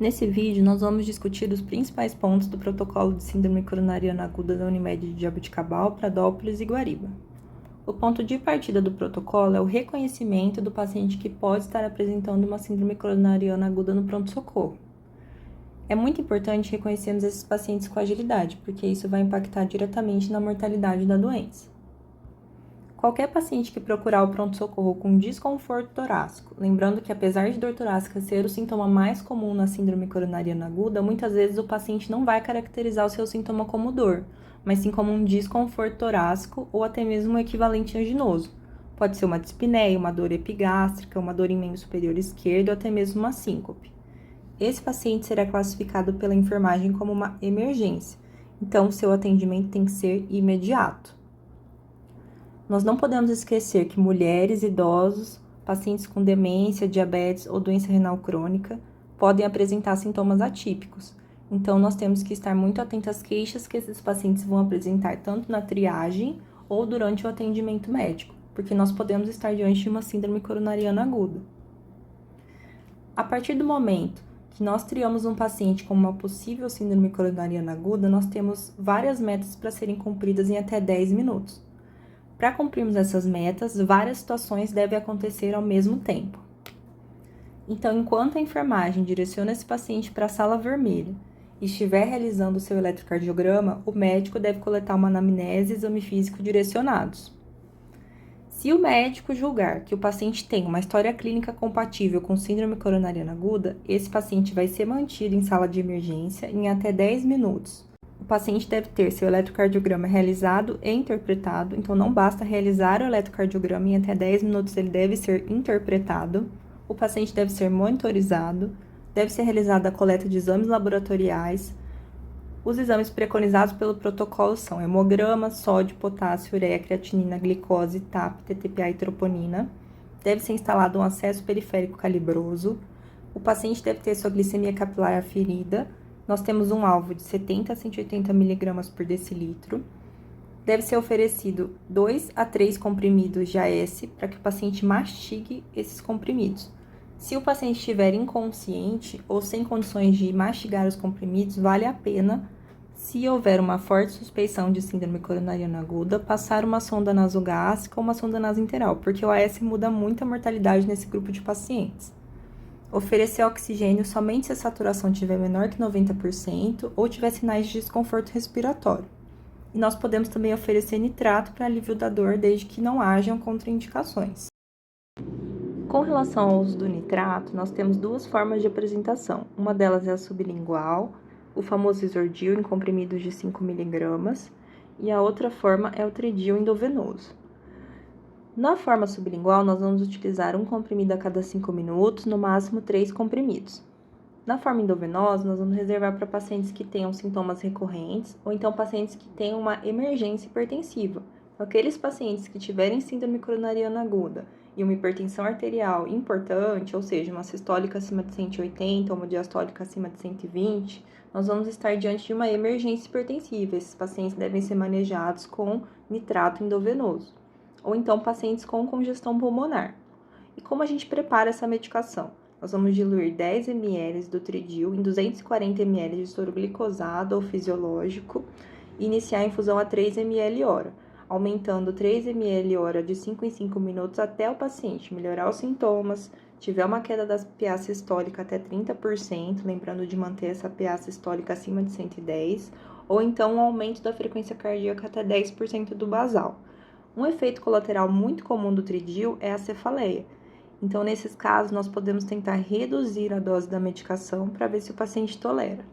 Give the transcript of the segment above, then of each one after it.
Nesse vídeo, nós vamos discutir os principais pontos do protocolo de síndrome coronariana aguda da Unimed de Jaboticabal, Pradópolis e Guariba. O ponto de partida do protocolo é o reconhecimento do paciente que pode estar apresentando uma síndrome coronariana aguda no pronto-socorro. É muito importante reconhecermos esses pacientes com agilidade, porque isso vai impactar diretamente na mortalidade da doença. Qualquer paciente que procurar o pronto-socorro com desconforto torácico, lembrando que apesar de dor torácica ser o sintoma mais comum na síndrome coronariana aguda, muitas vezes o paciente não vai caracterizar o seu sintoma como dor, mas sim como um desconforto torácico ou até mesmo um equivalente anginoso. Pode ser uma dispneia, uma dor epigástrica, uma dor em membro superior esquerdo ou até mesmo uma síncope. Esse paciente será classificado pela enfermagem como uma emergência, então seu atendimento tem que ser imediato. Nós não podemos esquecer que mulheres, idosos, pacientes com demência, diabetes ou doença renal crônica podem apresentar sintomas atípicos. Então, nós temos que estar muito atentos às queixas que esses pacientes vão apresentar tanto na triagem ou durante o atendimento médico, porque nós podemos estar diante de uma síndrome coronariana aguda. A partir do momento que nós triamos um paciente com uma possível síndrome coronariana aguda, nós temos várias metas para serem cumpridas em até 10 minutos. Para cumprirmos essas metas, várias situações devem acontecer ao mesmo tempo. Então, enquanto a enfermagem direciona esse paciente para a sala vermelha e estiver realizando o seu eletrocardiograma, o médico deve coletar uma anamnese e exame físico direcionados. Se o médico julgar que o paciente tem uma história clínica compatível com síndrome coronariana aguda, esse paciente vai ser mantido em sala de emergência em até 10 minutos. O paciente deve ter seu eletrocardiograma realizado e interpretado, então não basta realizar o eletrocardiograma, em até 10 minutos ele deve ser interpretado. O paciente deve ser monitorizado, deve ser realizada a coleta de exames laboratoriais. Os exames preconizados pelo protocolo são hemograma, sódio, potássio, ureia, creatinina, glicose, TAP, TTPA e troponina. Deve ser instalado um acesso periférico calibroso. O paciente deve ter sua glicemia capilar aferida. Nós temos um alvo de 70 a 180 mg por decilitro. Deve ser oferecido 2 a 3 comprimidos de AS para que o paciente mastigue esses comprimidos. Se o paciente estiver inconsciente ou sem condições de mastigar os comprimidos, vale a pena, se houver uma forte suspeição de síndrome coronariana aguda, passar uma sonda nasogástrica ou uma sonda nasointeral, porque o AS muda muito a mortalidade nesse grupo de pacientes. Oferecer oxigênio somente se a saturação tiver menor que 90% ou tiver sinais de desconforto respiratório. E nós podemos também oferecer nitrato para alívio da dor, desde que não hajam contraindicações. Com relação ao uso do nitrato, nós temos duas formas de apresentação. Uma delas é a sublingual, o famoso Isordil em comprimidos de 5 mg, e a outra forma é o Tridil endovenoso. Na forma sublingual, nós vamos utilizar um comprimido a cada 5 minutos, no máximo 3 comprimidos. Na forma endovenosa, nós vamos reservar para pacientes que tenham sintomas recorrentes ou então pacientes que tenham uma emergência hipertensiva. Então, aqueles pacientes que tiverem síndrome coronariana aguda e uma hipertensão arterial importante, ou seja, uma sistólica acima de 180 ou uma diastólica acima de 120, nós vamos estar diante de uma emergência hipertensiva. Esses pacientes devem ser manejados com nitrato endovenoso. Ou então pacientes com congestão pulmonar. E como a gente prepara essa medicação? Nós vamos diluir 10 ml do Tridil em 240 ml de soro glicosado ou fisiológico e iniciar a infusão a 3 ml hora, aumentando 3 ml hora de 5 em 5 minutos até o paciente melhorar os sintomas, tiver uma queda da PA sistólica até 30%, lembrando de manter essa PA sistólica acima de 110, ou então um aumento da frequência cardíaca até 10% do basal. Um efeito colateral muito comum do Tridil é a cefaleia. Então, nesses casos, nós podemos tentar reduzir a dose da medicação para ver se o paciente tolera.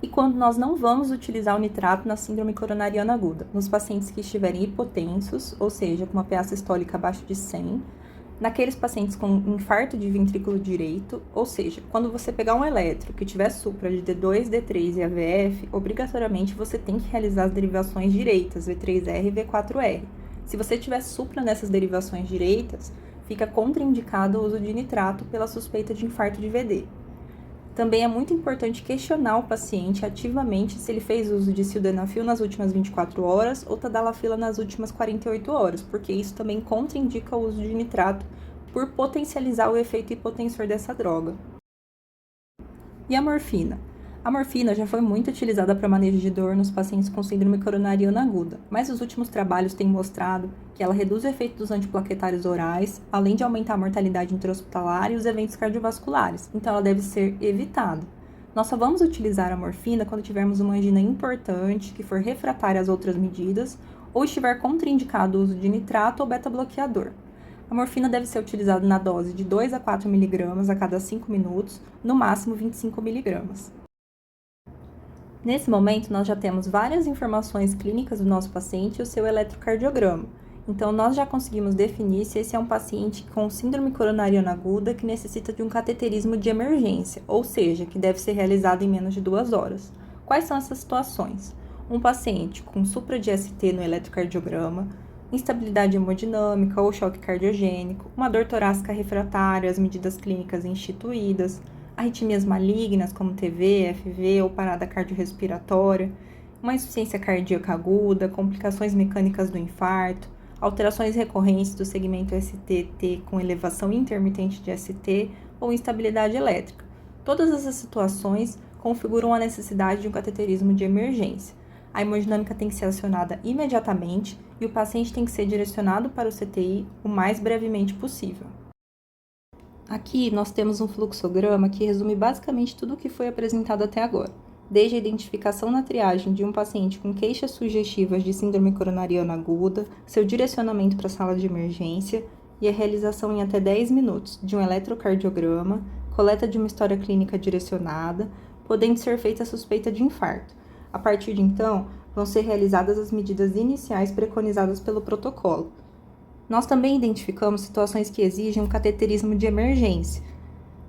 E quando nós não vamos utilizar o nitrato na síndrome coronariana aguda? Nos pacientes que estiverem hipotensos, ou seja, com uma PA sistólica abaixo de 100, naqueles pacientes com infarto de ventrículo direito, ou seja, quando você pegar um eletro que tiver supra de D2, D3 e AVF, obrigatoriamente você tem que realizar as derivações direitas, V3R e V4R. Se você tiver supra nessas derivações direitas, fica contraindicado o uso de nitrato pela suspeita de infarto de VD. Também é muito importante questionar o paciente ativamente se ele fez uso de sildenafil nas últimas 24 horas ou tadalafila nas últimas 48 horas, porque isso também contraindica o uso de nitrato por potencializar o efeito hipotensor dessa droga. E a morfina? A morfina já foi muito utilizada para manejo de dor nos pacientes com síndrome coronariana aguda, mas os últimos trabalhos têm mostrado que ela reduz o efeito dos antiplaquetários orais, além de aumentar a mortalidade intra-hospitalar e os eventos cardiovasculares, então ela deve ser evitada. Nós só vamos utilizar a morfina quando tivermos uma angina importante, que for refratária às outras medidas, ou estiver contraindicado o uso de nitrato ou beta-bloqueador. A morfina deve ser utilizada na dose de 2 a 4 mg a cada 5 minutos, no máximo 25 mg. Nesse momento, nós já temos várias informações clínicas do nosso paciente e o seu eletrocardiograma. Então, nós já conseguimos definir se esse é um paciente com síndrome coronariana aguda que necessita de um cateterismo de emergência, ou seja, que deve ser realizado em menos de 2 horas. Quais são essas situações? Um paciente com supra de ST no eletrocardiograma, instabilidade hemodinâmica ou choque cardiogênico, uma dor torácica refratária às medidas clínicas instituídas, arritmias malignas como TV, FV ou parada cardiorrespiratória, uma insuficiência cardíaca aguda, complicações mecânicas do infarto, alterações recorrentes do segmento ST-T com elevação intermitente de ST ou instabilidade elétrica. Todas essas situações configuram a necessidade de um cateterismo de emergência. A hemodinâmica tem que ser acionada imediatamente e o paciente tem que ser direcionado para o CTI o mais brevemente possível. Aqui nós temos um fluxograma que resume basicamente tudo o que foi apresentado até agora, desde a identificação na triagem de um paciente com queixas sugestivas de síndrome coronariana aguda, seu direcionamento para a sala de emergência e a realização em até 10 minutos de um eletrocardiograma, coleta de uma história clínica direcionada, podendo ser feita a suspeita de infarto. A partir de então, vão ser realizadas as medidas iniciais preconizadas pelo protocolo. Nós também identificamos situações que exigem um cateterismo de emergência.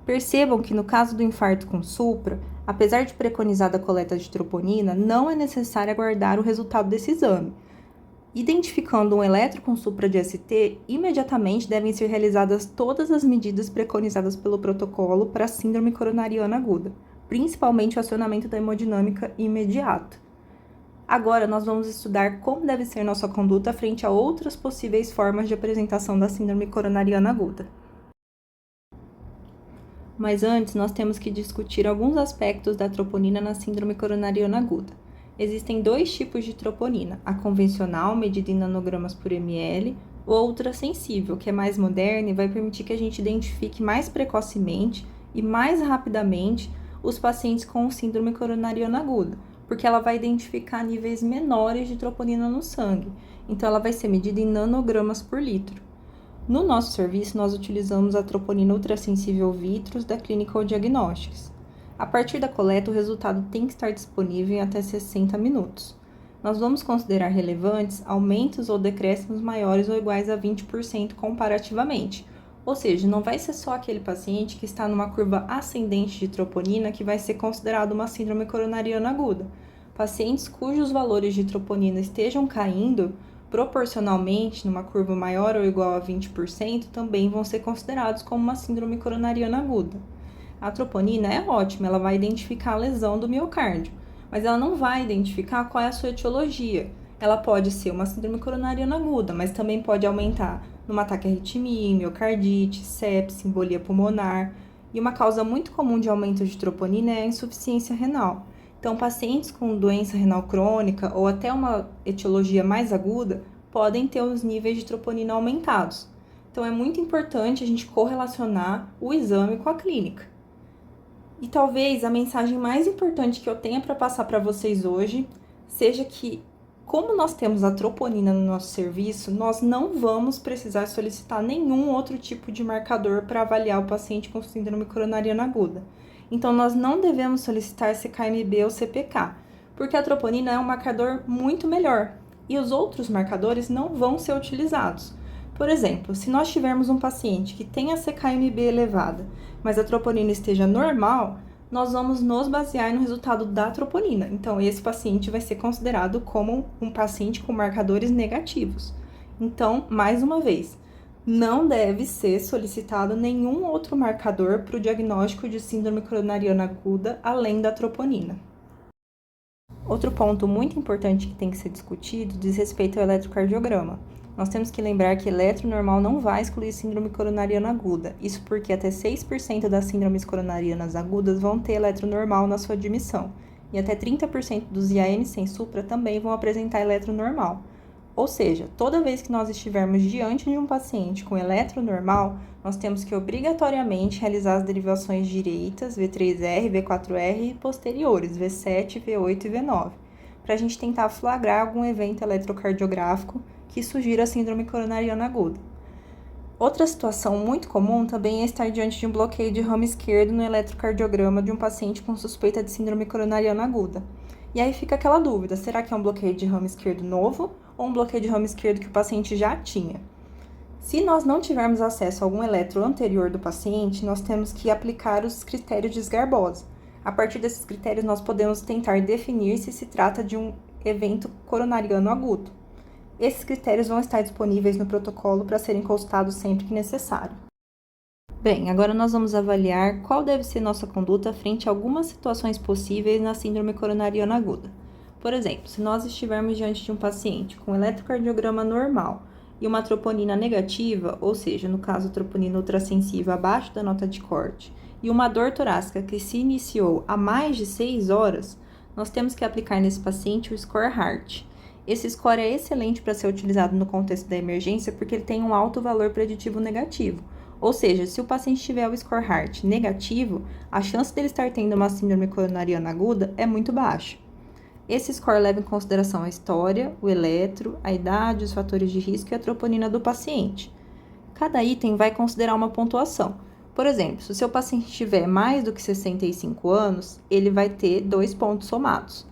Percebam que no caso do infarto com supra, apesar de preconizada a coleta de troponina, não é necessário aguardar o resultado desse exame. Identificando um eletro com supra de ST, imediatamente devem ser realizadas todas as medidas preconizadas pelo protocolo para a síndrome coronariana aguda, principalmente o acionamento da hemodinâmica imediato. Agora, nós vamos estudar como deve ser nossa conduta frente a outras possíveis formas de apresentação da síndrome coronariana aguda. Mas antes, nós temos que discutir alguns aspectos da troponina na síndrome coronariana aguda. Existem 2 tipos de troponina, a convencional, medida em nanogramas por ml, ou a ultrassensível, que é mais moderna e vai permitir que a gente identifique mais precocemente e mais rapidamente os pacientes com síndrome coronariana aguda, porque ela vai identificar níveis menores de troponina no sangue, então ela vai ser medida em nanogramas por litro. No nosso serviço, nós utilizamos a troponina ultrassensível Vitros da Clinical Diagnostics. A partir da coleta, o resultado tem que estar disponível em até 60 minutos. Nós vamos considerar relevantes aumentos ou decréscimos maiores ou iguais a 20% comparativamente, ou seja, não vai ser só aquele paciente que está numa curva ascendente de troponina que vai ser considerado uma síndrome coronariana aguda. Pacientes cujos valores de troponina estejam caindo proporcionalmente numa curva maior ou igual a 20% também vão ser considerados como uma síndrome coronariana aguda. A troponina é ótima, ela vai identificar a lesão do miocárdio, mas ela não vai identificar qual é a sua etiologia. Ela pode ser uma síndrome coronariana aguda, mas também pode aumentar num ataque à arritmia, miocardite, sepse, embolia pulmonar. E uma causa muito comum de aumento de troponina é a insuficiência renal. Então, pacientes com doença renal crônica ou até uma etiologia mais aguda podem ter os níveis de troponina aumentados. Então, é muito importante a gente correlacionar o exame com a clínica. E talvez a mensagem mais importante que eu tenha para passar para vocês hoje seja que, como nós temos a troponina no nosso serviço, nós não vamos precisar solicitar nenhum outro tipo de marcador para avaliar o paciente com síndrome coronariana aguda. Então, nós não devemos solicitar CKMB ou CPK, porque a troponina é um marcador muito melhor e os outros marcadores não vão ser utilizados. Por exemplo, se nós tivermos um paciente que tem a CKMB elevada, mas a troponina esteja normal, nós vamos nos basear no resultado da troponina. Então, esse paciente vai ser considerado como um paciente com marcadores negativos. Então, mais uma vez, não deve ser solicitado nenhum outro marcador para o diagnóstico de síndrome coronariana aguda, além da troponina. Outro ponto muito importante que tem que ser discutido diz respeito ao eletrocardiograma. Nós temos que lembrar que eletro normal não vai excluir síndrome coronariana aguda. Isso porque até 6% das síndromes coronarianas agudas vão ter eletro normal na sua admissão. E até 30% dos IAM sem supra também vão apresentar eletro normal. Ou seja, toda vez que nós estivermos diante de um paciente com eletro normal, nós temos que obrigatoriamente realizar as derivações direitas, V3R, V4R e posteriores, V7, V8 e V9, para a gente tentar flagrar algum evento eletrocardiográfico que sugira a síndrome coronariana aguda. Outra situação muito comum também é estar diante de um bloqueio de ramo esquerdo no eletrocardiograma de um paciente com suspeita de síndrome coronariana aguda. E aí fica aquela dúvida, será que é um bloqueio de ramo esquerdo novo ou um bloqueio de ramo esquerdo que o paciente já tinha? Se nós não tivermos acesso a algum eletro anterior do paciente, nós temos que aplicar os critérios de Sgarbosa. A partir desses critérios, nós podemos tentar definir se trata de um evento coronariano agudo. Esses critérios vão estar disponíveis no protocolo para serem consultados sempre que necessário. Bem, agora nós vamos avaliar qual deve ser nossa conduta frente a algumas situações possíveis na síndrome coronariana aguda. Por exemplo, se nós estivermos diante de um paciente com eletrocardiograma normal e uma troponina negativa, ou seja, no caso, troponina ultrassensível abaixo da nota de corte, e uma dor torácica que se iniciou há mais de 6 horas, nós temos que aplicar nesse paciente o score Hart. Esse score é excelente para ser utilizado no contexto da emergência porque ele tem um alto valor preditivo negativo. Ou seja, se o paciente tiver o score Hart negativo, a chance dele estar tendo uma síndrome coronariana aguda é muito baixa. Esse score leva em consideração a história, o eletro, a idade, os fatores de risco e a troponina do paciente. Cada item vai considerar uma pontuação. Por exemplo, se o seu paciente tiver mais do que 65 anos, ele vai ter 2 pontos somados.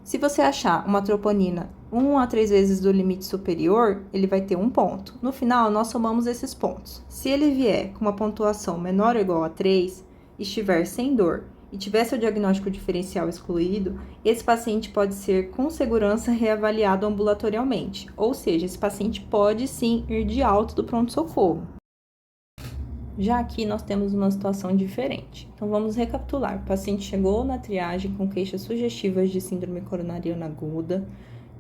Se você achar uma troponina 1 a 3 vezes do limite superior, ele vai ter 1 ponto. No final, nós somamos esses pontos. Se ele vier com uma pontuação menor ou igual a 3, estiver sem dor e tiver seu diagnóstico diferencial excluído, esse paciente pode ser com segurança reavaliado ambulatorialmente, ou seja, esse paciente pode sim ir de alta do pronto-socorro. Já aqui nós temos uma situação diferente. Então vamos recapitular. O paciente chegou na triagem com queixas sugestivas de síndrome coronariana aguda,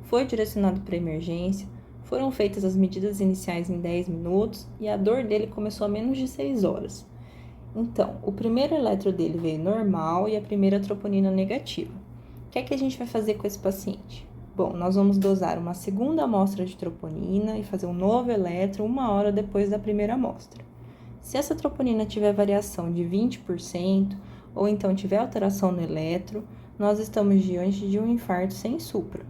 foi direcionado para emergência, foram feitas as medidas iniciais em 10 minutos e a dor dele começou a menos de 6 horas. Então, o primeiro eletro dele veio normal e a primeira troponina negativa. O que é que a gente vai fazer com esse paciente? Bom, nós vamos dosar uma segunda amostra de troponina e fazer um novo eletro 1 hora depois da primeira amostra. Se essa troponina tiver variação de 20% ou então tiver alteração no eletro, nós estamos diante de um infarto sem supra.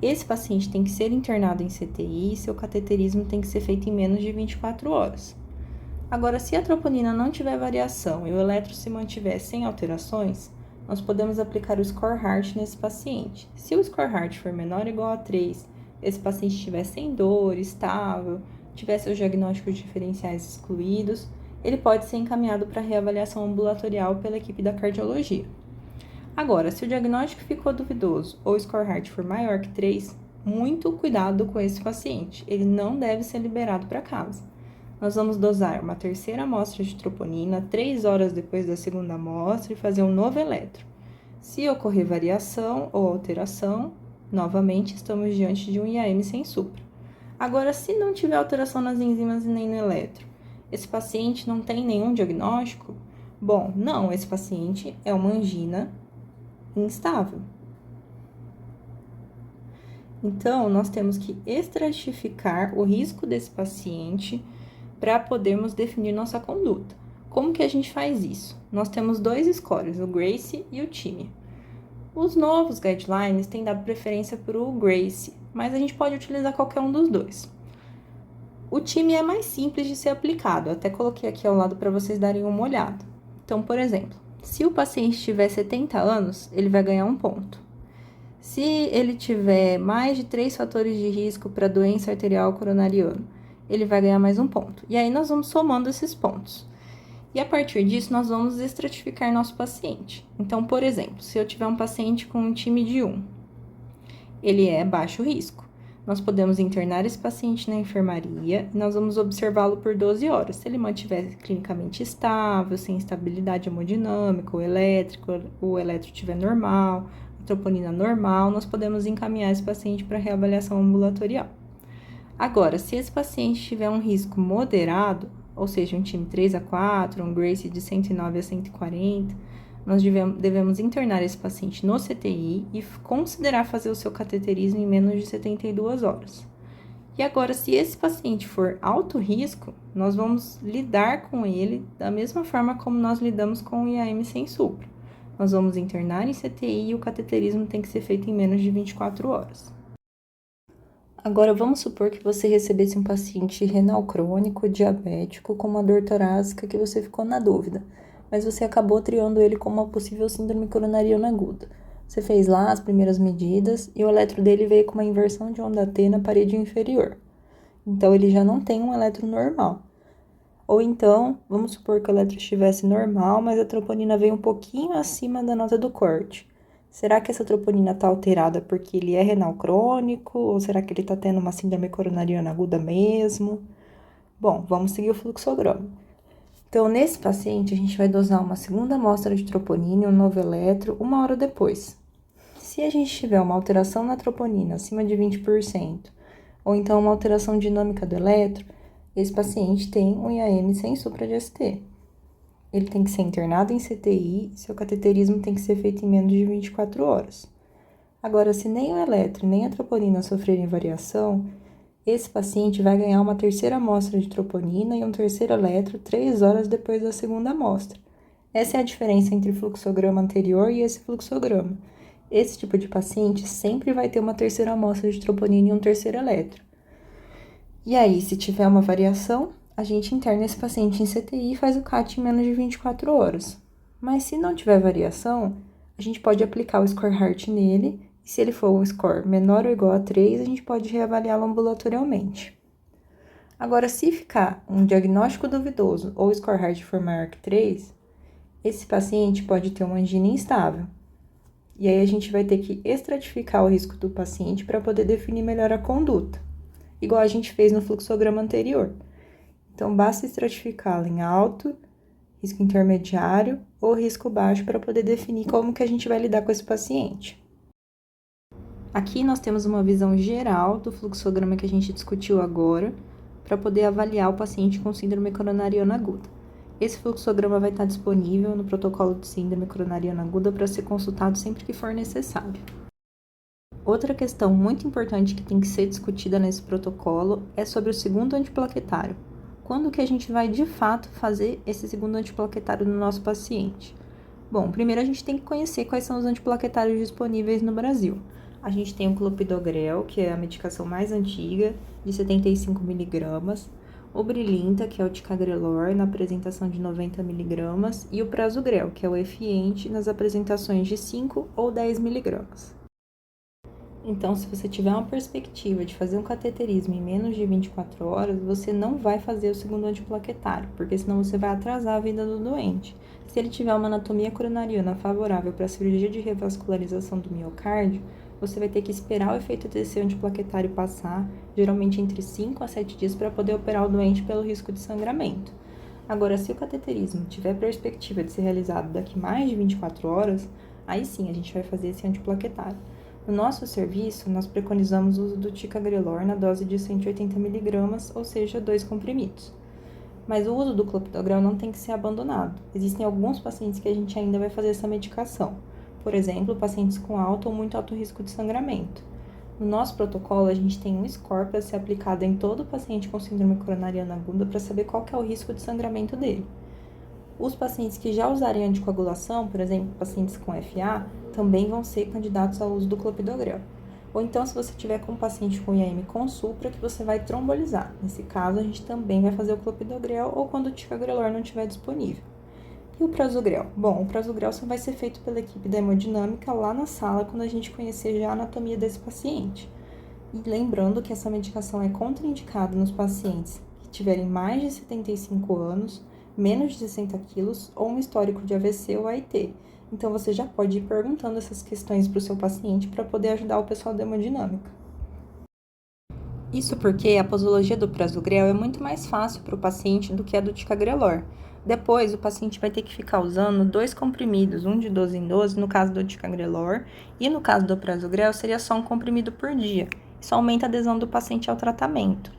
Esse paciente tem que ser internado em CTI e seu cateterismo tem que ser feito em menos de 24 horas. Agora, se a troponina não tiver variação e o eletro se mantiver sem alterações, nós podemos aplicar o score Hart nesse paciente. Se o score Hart for menor ou igual a 3, esse paciente estiver sem dor, estável, tiver seus diagnósticos diferenciais excluídos, ele pode ser encaminhado para reavaliação ambulatorial pela equipe da cardiologia. Agora, se o diagnóstico ficou duvidoso ou o score Hart for maior que 3, muito cuidado com esse paciente, ele não deve ser liberado para casa. Nós vamos dosar uma terceira amostra de troponina 3 horas depois da segunda amostra e fazer um novo eletro. Se ocorrer variação ou alteração, novamente estamos diante de um IAM sem supra. Agora, se não tiver alteração nas enzimas e nem no eletro, esse paciente não tem nenhum diagnóstico? Bom, não, esse paciente é uma angina instável. Então, nós temos que estratificar o risco desse paciente para podermos definir nossa conduta. Como que a gente faz isso? Nós temos 2 scores, o GRACE e o TIMI. Os novos guidelines têm dado preferência para o GRACE, mas a gente pode utilizar qualquer um dos 2. O TIMI é mais simples de ser aplicado, eu até coloquei aqui ao lado para vocês darem uma olhada. Então, por exemplo, se o paciente tiver 70 anos, ele vai ganhar 1 ponto. Se ele tiver mais de 3 fatores de risco para doença arterial coronariana, ele vai ganhar mais 1 ponto. E aí nós vamos somando esses pontos. E a partir disso, nós vamos estratificar nosso paciente. Então, por exemplo, se eu tiver um paciente com um TIMI de 1, ele é baixo risco. Nós podemos internar esse paciente na enfermaria e nós vamos observá-lo por 12 horas. Se ele mantiver clinicamente estável, sem instabilidade hemodinâmica, o eletro estiver normal, a troponina normal, nós podemos encaminhar esse paciente para reavaliação ambulatorial. Agora, se esse paciente tiver um risco moderado, ou seja, um time 3 a 4, um Grace de 109 a 140, nós devemos internar esse paciente no CTI e considerar fazer o seu cateterismo em menos de 72 horas. E agora, se esse paciente for alto risco, nós vamos lidar com ele da mesma forma como nós lidamos com o IAM sem supra. Nós vamos internar em CTI e o cateterismo tem que ser feito em menos de 24 horas. Agora, vamos supor que você recebesse um paciente renal crônico, diabético, com uma dor torácica que você ficou na dúvida, mas você acabou triando ele como uma possível síndrome coronariana aguda. Você fez lá as primeiras medidas e o eletro dele veio com uma inversão de onda T na parede inferior. Então, ele já não tem um eletro normal. Ou então, vamos supor que o eletro estivesse normal, mas a troponina veio um pouquinho acima da nota do corte. Será que essa troponina está alterada porque ele é renal crônico? Ou será que ele está tendo uma síndrome coronariana aguda mesmo? Bom, vamos seguir o fluxograma. Então, nesse paciente, a gente vai dosar uma segunda amostra de troponina e um novo eletro 1 hora depois. Se a gente tiver uma alteração na troponina acima de 20%, ou então uma alteração dinâmica do eletro, esse paciente tem um IAM sem supra de ST. Ele tem que ser internado em CTI e seu cateterismo tem que ser feito em menos de 24 horas. Agora, se nem o eletro nem a troponina sofrerem variação, esse paciente vai ganhar uma terceira amostra de troponina e um terceiro eletro 3 horas depois da segunda amostra. Essa é a diferença entre o fluxograma anterior e esse fluxograma. Esse tipo de paciente sempre vai ter uma terceira amostra de troponina e um terceiro eletro. E aí, se tiver uma variação, a gente interna esse paciente em CTI e faz o CAT em menos de 24 horas. Mas se não tiver variação, a gente pode aplicar o score heart nele, e se ele for um score menor ou igual a 3, a gente pode reavaliá-lo ambulatorialmente. Agora, se ficar um diagnóstico duvidoso ou o score heart for maior que 3, esse paciente pode ter uma angina instável. E aí a gente vai ter que estratificar o risco do paciente para poder definir melhor a conduta, igual a gente fez no fluxograma anterior. Então, basta estratificá-lo em alto, risco intermediário ou risco baixo para poder definir como que a gente vai lidar com esse paciente. Aqui nós temos uma visão geral do fluxograma que a gente discutiu agora, para poder avaliar o paciente com síndrome coronariana aguda. Esse fluxograma vai estar disponível no protocolo de síndrome coronariana aguda para ser consultado sempre que for necessário. Outra questão muito importante que tem que ser discutida nesse protocolo é sobre o segundo antiplaquetário. Quando que a gente vai, de fato, fazer esse segundo antiplaquetário no nosso paciente? Bom, primeiro a gente tem que conhecer quais são os antiplaquetários disponíveis no Brasil. A gente tem o clopidogrel, que é a medicação mais antiga, de 75 mg, o Brilinta, que é o ticagrelor, na apresentação de 90 mg, e o prasugrel, que é o Efient, nas apresentações de 5 ou 10 mg. Então, se você tiver uma perspectiva de fazer um cateterismo em menos de 24 horas, você não vai fazer o segundo antiplaquetário, porque senão você vai atrasar a vida do doente. Se ele tiver uma anatomia coronariana favorável para a cirurgia de revascularização do miocárdio, você vai ter que esperar o efeito desse antiplaquetário passar, geralmente entre 5 a 7 dias, para poder operar o doente pelo risco de sangramento. Agora, se o cateterismo tiver perspectiva de ser realizado daqui mais de 24 horas, aí sim a gente vai fazer esse antiplaquetário. No nosso serviço, nós preconizamos o uso do ticagrelor na dose de 180 mg, ou seja, 2 comprimidos. Mas o uso do clopidogrel não tem que ser abandonado. Existem alguns pacientes que a gente ainda vai fazer essa medicação. Por exemplo, pacientes com alto ou muito alto risco de sangramento. No nosso protocolo, a gente tem um score para ser aplicado em todo paciente com síndrome coronariana aguda para saber qual que é o risco de sangramento dele. Os pacientes que já usarem anticoagulação, por exemplo, pacientes com FA, também vão ser candidatos ao uso do clopidogrel. Ou então, se você tiver com um paciente com IAM com supra, que você vai trombolizar. Nesse caso, a gente também vai fazer o clopidogrel ou quando o ticagrelor não estiver disponível. E o prasugrel? Bom, o prasugrel só vai ser feito pela equipe da hemodinâmica lá na sala quando a gente conhecer já a anatomia desse paciente. E lembrando que essa medicação é contraindicada nos pacientes que tiverem mais de 75 anos, menos de 60 quilos ou um histórico de AVC ou AIT. Então, você já pode ir perguntando essas questões para o seu paciente para poder ajudar o pessoal da hemodinâmica. Isso porque a posologia do prasugrel é muito mais fácil para o paciente do que a do ticagrelor. Depois, o paciente vai ter que ficar usando 2 comprimidos, um de 12 em 12, no caso do ticagrelor, e no caso do prasugrel seria só um comprimido por dia. Isso aumenta a adesão do paciente ao tratamento.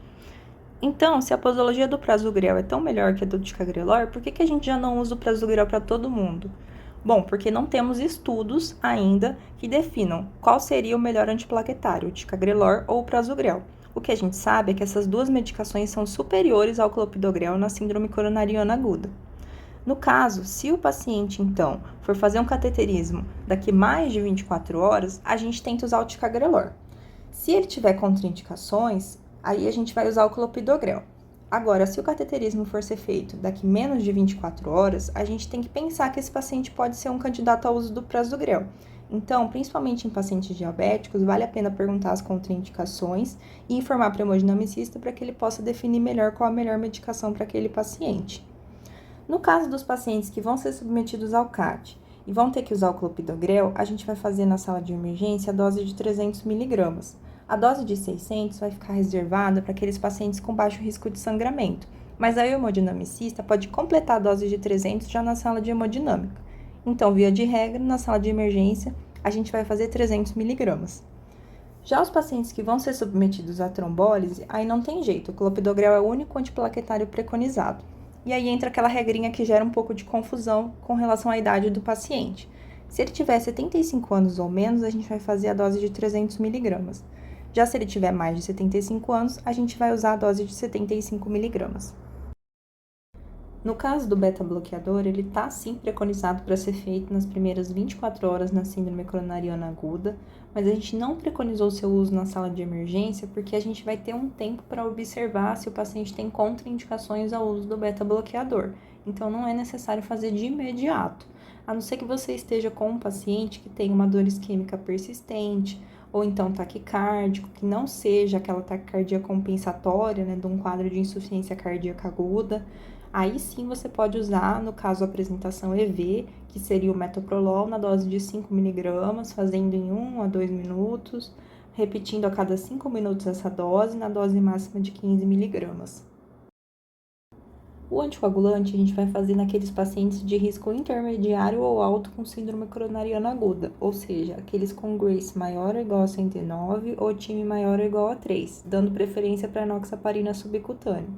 Então, se a posologia do prasugrel é tão melhor que a do ticagrelor, por que a gente já não usa o prasugrel para todo mundo? Bom, porque não temos estudos ainda que definam qual seria o melhor antiplaquetário, o ticagrelor ou o prasugrel. O que a gente sabe é que essas duas medicações são superiores ao clopidogrel na síndrome coronariana aguda. No caso, se o paciente, então, for fazer um cateterismo daqui mais de 24 horas, a gente tenta usar o ticagrelor. Se ele tiver contraindicações, aí a gente vai usar o clopidogrel. Agora, se o cateterismo for ser feito daqui menos de 24 horas, a gente tem que pensar que esse paciente pode ser um candidato ao uso do prasugrel. Então, principalmente em pacientes diabéticos, vale a pena perguntar as contraindicações e informar para o hemodinamicista para que ele possa definir melhor qual a melhor medicação para aquele paciente. No caso dos pacientes que vão ser submetidos ao CAT e vão ter que usar o clopidogrel, a gente vai fazer na sala de emergência a dose de 300 mg. A dose de 600 vai ficar reservada para aqueles pacientes com baixo risco de sangramento, mas aí o hemodinamicista pode completar a dose de 300 já na sala de hemodinâmica. Então, via de regra, na sala de emergência, a gente vai fazer 300 mg. Já os pacientes que vão ser submetidos à trombólise, aí não tem jeito, o clopidogrel é o único antiplaquetário preconizado. E aí entra aquela regrinha que gera um pouco de confusão com relação à idade do paciente. Se ele tiver 75 anos ou menos, a gente vai fazer a dose de 300 mg. Já se ele tiver mais de 75 anos, a gente vai usar a dose de 75 mg. No caso do beta-bloqueador, ele está sim preconizado para ser feito nas primeiras 24 horas na síndrome coronariana aguda, mas a gente não preconizou seu uso na sala de emergência porque a gente vai ter um tempo para observar se o paciente tem contraindicações ao uso do beta-bloqueador. Então, não é necessário fazer de imediato, a não ser que você esteja com um paciente que tem uma dor isquêmica persistente, ou então taquicárdico, que não seja aquela taquicardia compensatória, né, de um quadro de insuficiência cardíaca aguda. Aí sim você pode usar, no caso, a apresentação EV, que seria o metoprolol na dose de 5 mg, fazendo em 1 a 2 minutos, repetindo a cada 5 minutos essa dose, na dose máxima de 15 mg. O anticoagulante a gente vai fazer naqueles pacientes de risco intermediário ou alto com síndrome coronariana aguda, ou seja, aqueles com GRACE maior ou igual a 109 ou time maior ou igual a 3, dando preferência para enoxaparina subcutânea.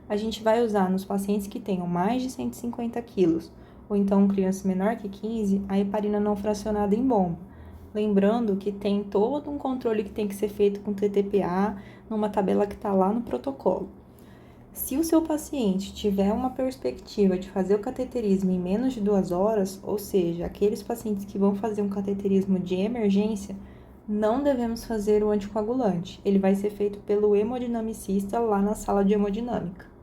A gente vai usar nos pacientes que tenham mais de 150 quilos, ou então criança menor que 15, a heparina não fracionada em bomba. Lembrando que tem todo um controle que tem que ser feito com TTPA, numa tabela que está lá no protocolo. Se o seu paciente tiver uma perspectiva de fazer o cateterismo em menos de 2 horas, ou seja, aqueles pacientes que vão fazer um cateterismo de emergência, não devemos fazer o anticoagulante. Ele vai ser feito pelo hemodinamicista lá na sala de hemodinâmica.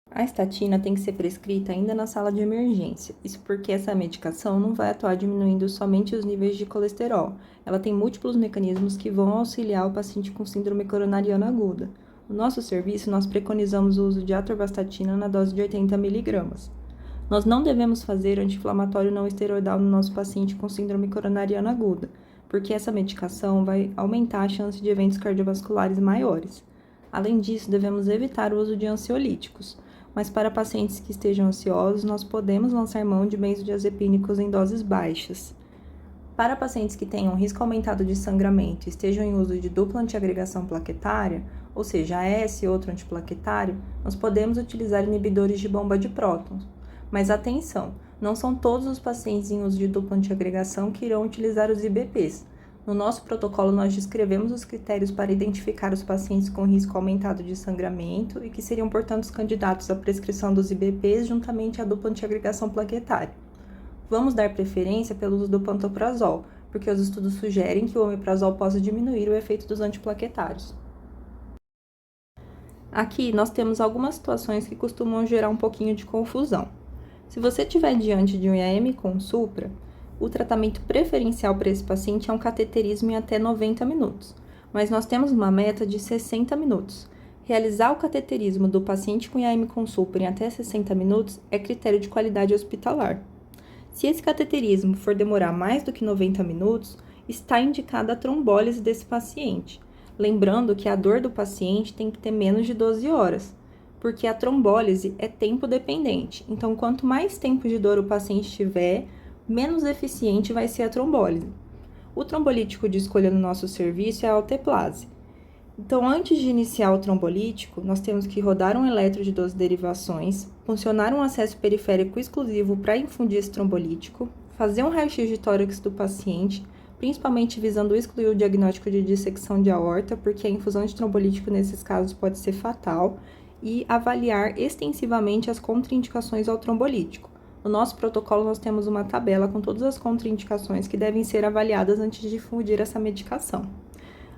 A estatina tem que ser prescrita ainda na sala de emergência. Isso porque essa medicação não vai atuar diminuindo somente os níveis de colesterol. Ela tem múltiplos mecanismos que vão auxiliar o paciente com síndrome coronariana aguda. No nosso serviço, nós preconizamos o uso de atorvastatina na dose de 80 mg. Nós não devemos fazer anti-inflamatório não esteroidal no nosso paciente com síndrome coronariana aguda, porque essa medicação vai aumentar a chance de eventos cardiovasculares maiores. Além disso, devemos evitar o uso de ansiolíticos, mas para pacientes que estejam ansiosos, nós podemos lançar mão de benzodiazepínicos em doses baixas. Para pacientes que tenham risco aumentado de sangramento e estejam em uso de dupla antiagregação plaquetária, ou seja, AS e outro antiplaquetário, nós podemos utilizar inibidores de bomba de prótons. Mas atenção, não são todos os pacientes em uso de dupla antiagregação que irão utilizar os IBPs. No nosso protocolo, nós descrevemos os critérios para identificar os pacientes com risco aumentado de sangramento e que seriam, portanto, os candidatos à prescrição dos IBPs juntamente à dupla antiagregação plaquetária. Vamos dar preferência pelo uso do pantoprazol, porque os estudos sugerem que o omeprazol possa diminuir o efeito dos antiplaquetários. Aqui nós temos algumas situações que costumam gerar um pouquinho de confusão. Se você estiver diante de um IAM com supra, o tratamento preferencial para esse paciente é um cateterismo em até 90 minutos, mas nós temos uma meta de 60 minutos. Realizar o cateterismo do paciente com IAM com supra em até 60 minutos é critério de qualidade hospitalar. Se esse cateterismo for demorar mais do que 90 minutos, está indicada a trombólise desse paciente. Lembrando que a dor do paciente tem que ter menos de 12 horas, porque a trombólise é tempo dependente. Então, quanto mais tempo de dor o paciente tiver, menos eficiente vai ser a trombólise. O trombolítico de escolha no nosso serviço é a alteplase. Então, antes de iniciar o trombolítico, nós temos que rodar um eletro de 12 derivações, funcionar um acesso periférico exclusivo para infundir esse trombolítico, fazer um raio-x de tórax do paciente, principalmente visando excluir o diagnóstico de dissecção de aorta, porque a infusão de trombolítico nesses casos pode ser fatal, e avaliar extensivamente as contraindicações ao trombolítico. No nosso protocolo, nós temos uma tabela com todas as contraindicações que devem ser avaliadas antes de infundir essa medicação.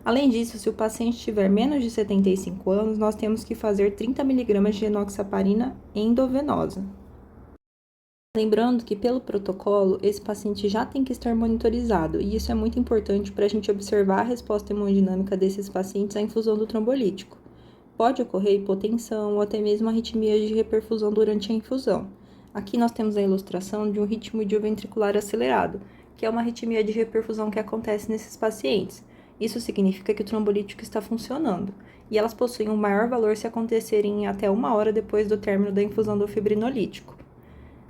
Além disso, se o paciente tiver menos de 75 anos, nós temos que fazer 30 mg de enoxaparina endovenosa. Lembrando que, pelo protocolo, esse paciente já tem que estar monitorizado, e isso é muito importante para a gente observar a resposta hemodinâmica desses pacientes à infusão do trombolítico. Pode ocorrer hipotensão ou até mesmo arritmia de reperfusão durante a infusão. Aqui nós temos a ilustração de um ritmo idioventricular acelerado, que é uma arritmia de reperfusão que acontece nesses pacientes. Isso significa que o trombolítico está funcionando, e elas possuem um maior valor se acontecerem em até 1 hora depois do término da infusão do fibrinolítico.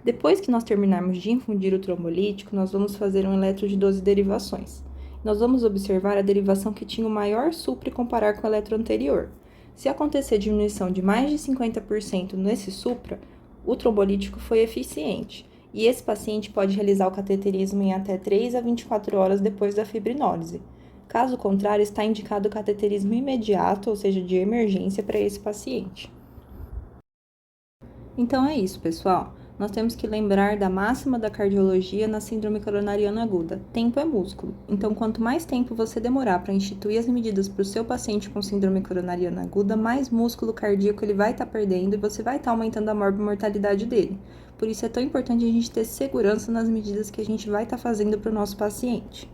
Depois que nós terminarmos de infundir o trombolítico, nós vamos fazer um eletro de 12 derivações. Nós vamos observar a derivação que tinha o maior supra e comparar com o eletro anterior. Se acontecer diminuição de mais de 50% nesse supra, o trombolítico foi eficiente, e esse paciente pode realizar o cateterismo em até 3 a 24 horas depois da fibrinólise. Caso contrário, está indicado o cateterismo imediato, ou seja, de emergência, para esse paciente. Então é isso, pessoal. Nós temos que lembrar da máxima da cardiologia na síndrome coronariana aguda. Tempo é músculo. Então, quanto mais tempo você demorar para instituir as medidas para o seu paciente com síndrome coronariana aguda, mais músculo cardíaco ele vai estar perdendo e você vai estar aumentando a morbimortalidade dele. Por isso é tão importante a gente ter segurança nas medidas que a gente vai estar fazendo para o nosso paciente.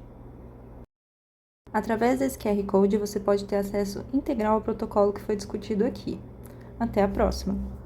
Através desse QR Code, você pode ter acesso integral ao protocolo que foi discutido aqui. Até a próxima!